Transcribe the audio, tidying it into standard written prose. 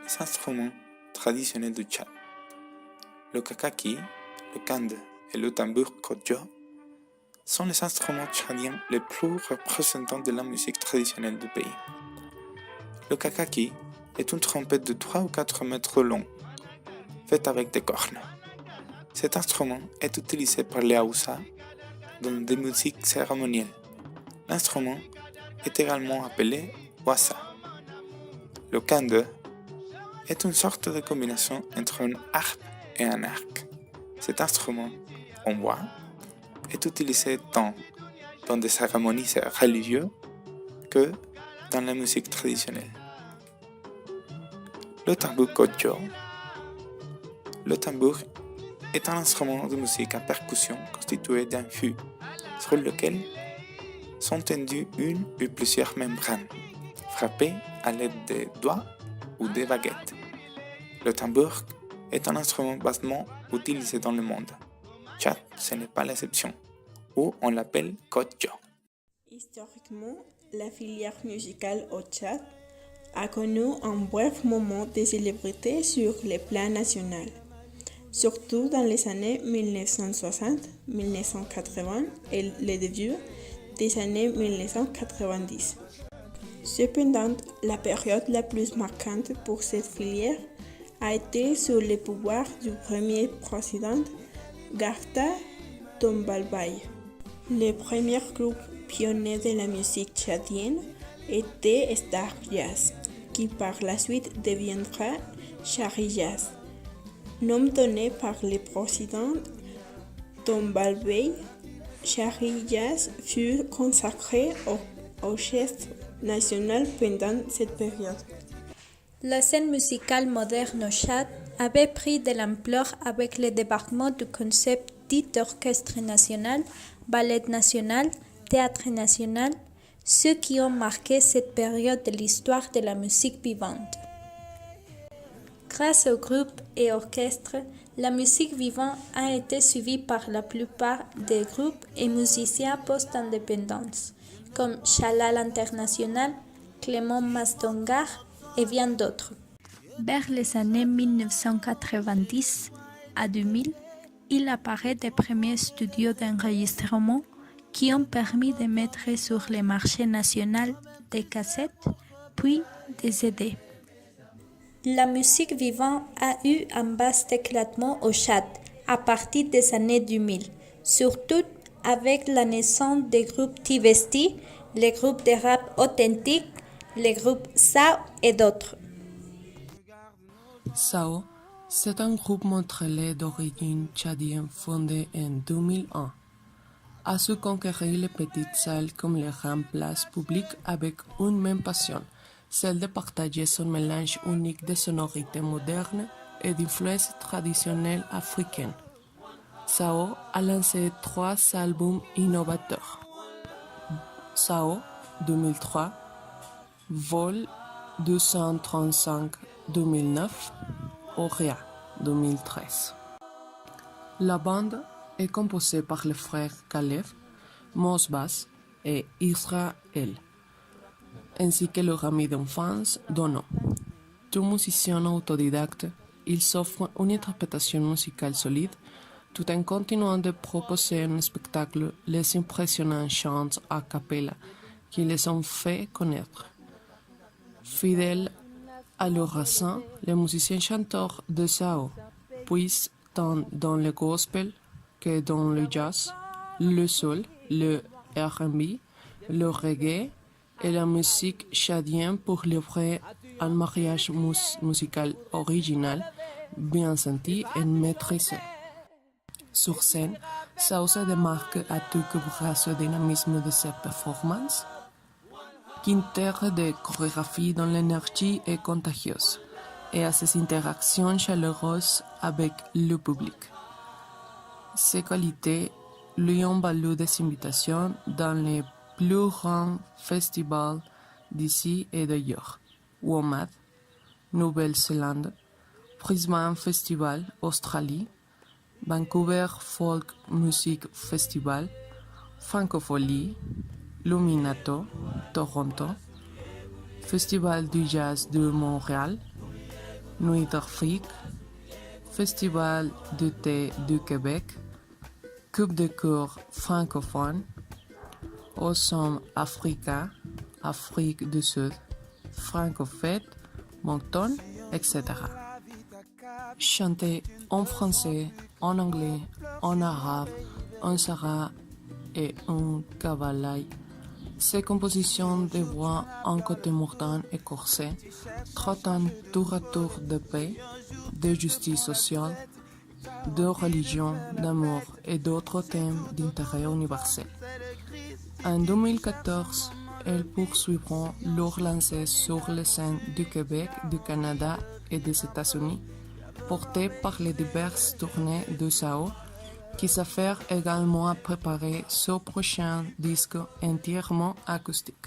les instruments traditionnels du Tchad. Le kakaki, le kande et le tambour kodjo sont les instruments tchadiens les plus représentants de la musique traditionnelle du pays. Le kakaki est une trompette de 3 ou 4 mètres long, faite avec des cornes. Cet instrument est utilisé par les Haoussa dans des musiques cérémonielles. L'instrument est également appelé wassa. Le kande est une sorte de combinaison entre une harpe et un arc. Cet instrument, en bois, est utilisé tant dans des cérémonies religieuses que dans la musique traditionnelle. Le tambour kodjo. Le tambour est un instrument de musique à percussion constitué d'un fût sur lequel sont tendues une ou plusieurs membranes, frappées à l'aide des doigts ou des baguettes. Le tambour est un instrument vastement utilisé dans le monde. Tchad, ce n'est pas l'exception, où on l'appelle kodjo. Historiquement, la filière musicale au Tchad a connu un bref moment de célébrité sur le plan national, surtout dans les années 1960, 1980 et le début des années 1990. Cependant, la période la plus marquante pour cette filière a été sous le pouvoir du premier président Garta Tombalbaye. Le premier groupe pionnier de la musique tchadienne était Star Jazz, qui par la suite deviendra Chari Jazz. Nom donné par le président Tombalbaye, Chari Jazz fut consacré au orchestre national pendant cette période. La scène musicale moderne au Tchad avait pris de l'ampleur avec le débarquement du concept dit orchestre national, ballet national, théâtre national, ceux qui ont marqué cette période de l'histoire de la musique vivante. Grâce aux groupes et orchestres, la musique vivante a été suivie par la plupart des groupes et musiciens post-indépendance, comme Chalal International, Clément Mastongar et bien d'autres. Vers les années 1990 à 2000, il apparaît des premiers studios d'enregistrement qui ont permis de mettre sur le marché national des cassettes, puis des CD. La musique vivante a eu un vaste éclatement au Tchad à partir des années 2000, surtout avec la naissance des groupes Tivesti, les groupes de rap authentique, les groupes Sao et d'autres. Sao, c'est un groupe montréalais d'origine tchadienne fondé en 2001. A su conquérir les petites salles comme les grandes places publiques avec une même passion, celle de partager son mélange unique de sonorités modernes et d'influences traditionnelles africaines. Sao a lancé 3 albums innovateurs. Sao 2003, Vol 235 2009, Auréa 2013. La bande est composée par les frères Kalev, Mosbas et Israël, ainsi que leur ami d'enfance Dono. Tout musicien autodidacte, ils offrent une interprétation musicale solide tout en continuant de proposer un spectacle les impressionnants chants a cappella qui les ont fait connaître. Fidèles à leur racine, les musiciens chanteurs de Sao puissent tant dans le gospel que dans le jazz, le soul, le R&B, le reggae et la musique tchadienne pour livrer un mariage musical original, bien senti et maîtrisé. Sur scène, Sao se démarque à tout grâce au dynamisme de ses performances, qui intègre des chorégraphies dont l'énergie est contagieuse, et à ses interactions chaleureuses avec le public. Ces qualités lui ont valu des invitations dans les plus grands festivals d'ici et d'ailleurs: WOMAD, Nouvelle-Zélande, Brisbane Festival, Australie, Vancouver Folk Music Festival, Francophonie, Luminato, Toronto, Festival du Jazz de Montréal, Nuit d'Afrique, Festival du thé du Québec, Coupe de cours francophone, Awesome Africa, Afrique du Sud, Francofête, Moncton, etc. Chanté en français, en anglais, en arabe, en sahara et en kabalai. Ces compositions de voix en côté mordant et corsé traitant tour à tour de paix, de justice sociale, de religion, d'amour et d'autres thèmes d'intérêt universel. En 2014, elles poursuivront leur lancée sur les scènes du Québec, du Canada et des États-Unis, portées par les diverses tournées de Sao, qui s'affaire également à préparer son prochain disque entièrement acoustique.